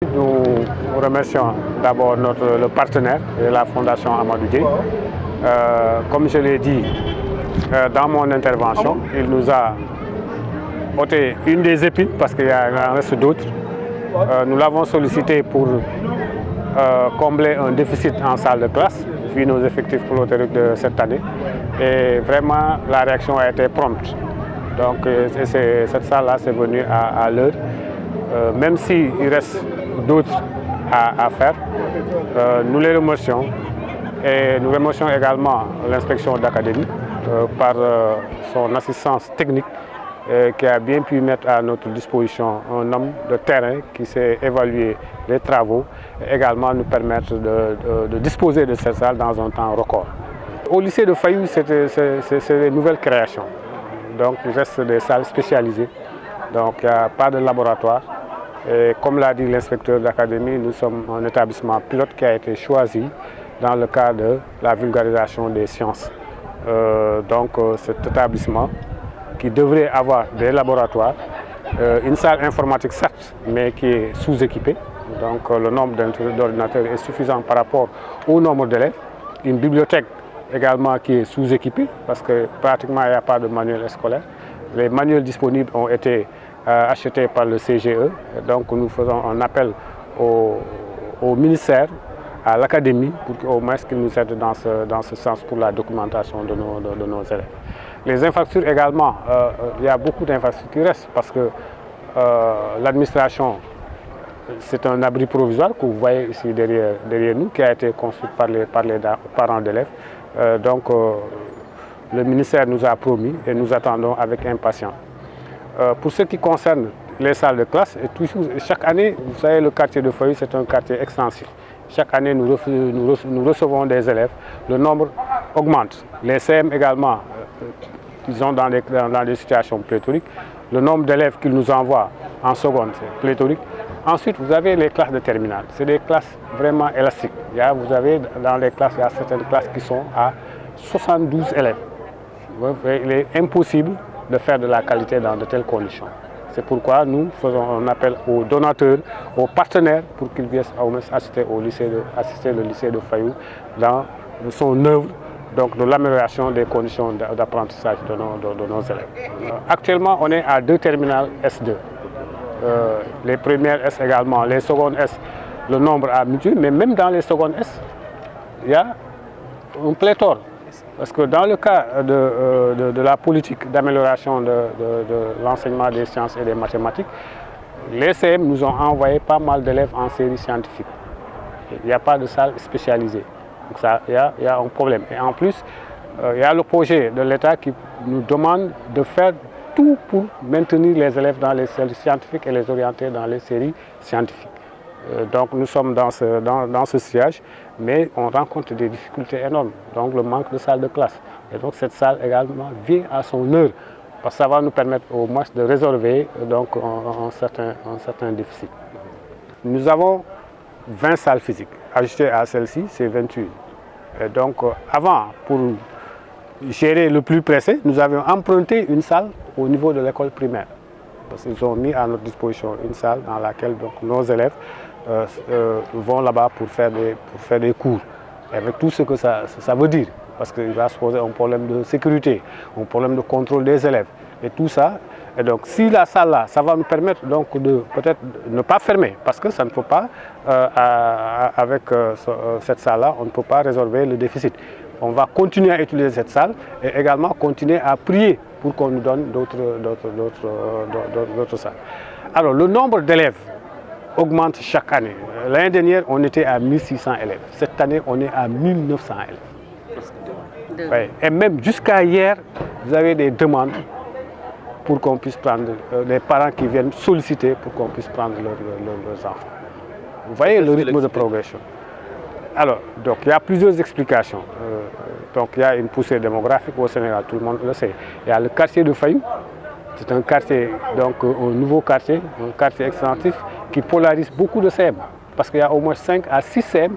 Nous remercions d'abord le partenaire de la Fondation Amadou Dieye. Comme je l'ai dit dans mon intervention, il nous a ôté une des épines parce qu'il y en reste d'autres. Nous l'avons sollicité pour combler un déficit en salle de classe, vu nos effectifs protériques de cette année. Et vraiment, la réaction a été prompte. Donc cette salle-là, c'est venu à l'heure. Même s'il reste d'autres à faire, nous les remercions et nous remercions également l'inspection d'académie par son assistance technique qui a bien pu mettre à notre disposition un homme de terrain qui sait évaluer les travaux et également nous permettre de disposer de cette salle dans un temps record. Au lycée de Fayou, c'est des nouvelles créations, donc il reste des salles spécialisées, donc il n'y a pas de laboratoire. Et comme l'a dit l'inspecteur d'académie, nous sommes un établissement pilote qui a été choisi dans le cadre de la vulgarisation des sciences. Cet établissement qui devrait avoir des laboratoires, une salle informatique certes, mais qui est sous-équipée. Donc le nombre d'ordinateurs est suffisant par rapport au nombre d'élèves. Une bibliothèque également qui est sous-équipée parce que pratiquement il n'y a pas de manuel scolaire. Les manuels disponibles ont été achetés par le CGE. Donc nous faisons un appel au ministère, à l'académie, pour qu'au moins qu'ils nous aident dans ce sens pour la documentation de nos élèves. Les infrastructures également, il y a beaucoup d'infrastructures qui restent parce que l'administration, c'est un abri provisoire que vous voyez ici derrière nous, qui a été construit par les parents d'élèves. Le ministère nous a promis et nous attendons avec impatience. Pour ce qui concerne les salles de classe, chaque année, vous savez, le quartier de Fayou, c'est un quartier extensif. Chaque année, nous recevons des élèves. Le nombre augmente. Les CM également, ils sont dans des situations pléthoriques. Le nombre d'élèves qu'ils nous envoient en seconde, c'est pléthorique. Ensuite, vous avez les classes de terminale. C'est des classes vraiment élastiques. Vous avez dans les classes, il y a certaines classes qui sont à 72 élèves. Il est impossible de faire de la qualité dans de telles conditions. C'est pourquoi nous faisons un appel aux donateurs, aux partenaires pour qu'ils viennent assister le lycée de Fayou dans son œuvre de l'amélioration des conditions d'apprentissage de nos élèves. Actuellement, on est à 2 terminales S2. Les premières S également, les secondes S, le nombre a multiplié, mais même dans les secondes S, il y a un pléthore. Parce que dans le cas de la politique d'amélioration de l'enseignement des sciences et des mathématiques, les CM nous ont envoyé pas mal d'élèves en série scientifique. Il n'y a pas de salle spécialisée. Donc il y a un problème. Et en plus, il y a le projet de l'État qui nous demande de faire tout pour maintenir les élèves dans les séries scientifiques et les orienter dans les séries scientifiques. Donc nous sommes dans ce sillage, mais on rencontre des difficultés énormes, donc le manque de salles de classe. Et donc cette salle également vient à son heure, parce que ça va nous permettre au moins de résolver un certain déficit. Nous avons 20 salles physiques, ajoutées à celle-ci, c'est 28. Et donc avant, pour gérer le plus pressé, nous avions emprunté une salle au niveau de l'école primaire. Parce qu'ils ont mis à notre disposition une salle dans laquelle nos élèves vont là-bas pour faire des cours, avec tout ce que ça veut dire, parce qu'il va se poser un problème de sécurité, un problème de contrôle des élèves, et tout ça. Et donc si la salle là, ça va nous permettre donc de peut-être ne pas fermer, parce que ça ne peut pas, avec cette salle-là, on ne peut pas résorber le déficit. On va continuer à utiliser cette salle et également continuer à prier pour qu'on nous donne d'autres salles. Alors le nombre d'élèves augmente chaque année. L'année dernière, on était à 1600 élèves. Cette année, on est à 1900 élèves. Oui. Et même jusqu'à hier, vous avez des demandes pour qu'on puisse prendre, les parents qui viennent solliciter pour qu'on puisse prendre leurs enfants. Vous voyez le rythme de progression. Alors, donc, il y a plusieurs explications. Donc, il y a une poussée démographique au Sénégal, tout le monde le sait. Il y a le quartier de Fayou. C'est un quartier, donc un nouveau quartier, un quartier extensif qui polarise beaucoup de CM. Parce qu'il y a au moins 5 à 6 CM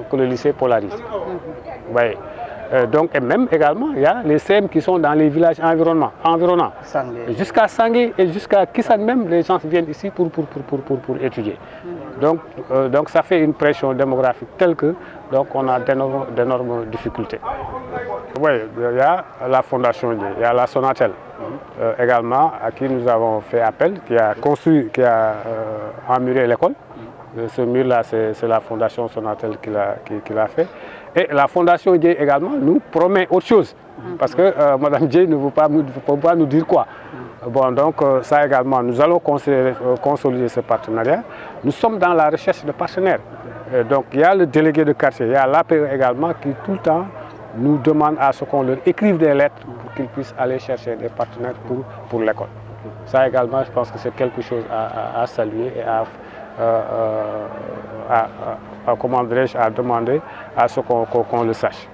que le lycée polarise. Vous voyez. Donc, et même également, il y a les CM qui sont dans les villages environnants. Jusqu'à Sangué et jusqu'à Kissan même, les gens viennent ici pour étudier. Donc ça fait une pression démographique telle que on a d'énormes difficultés. Oui, il y a la Fondation Dieye, il y a la Sonatel également, à qui nous avons fait appel, qui a emmuré l'école. Ce mur-là, c'est la Fondation Sonatel qui l'a fait. Et la Fondation Dieye également nous promet autre chose, parce que Mme Dieye ne veut pas nous dire quoi. Bon, donc ça également, nous allons consolider ce partenariat. Nous sommes dans la recherche de partenaires. Donc il y a le délégué de quartier, il y a l'APE également qui tout le temps nous demande à ce qu'on leur écrive des lettres pour qu'ils puissent aller chercher des partenaires pour l'école. Ça également, je pense que c'est quelque chose à saluer et à demander à ce qu'on le sache.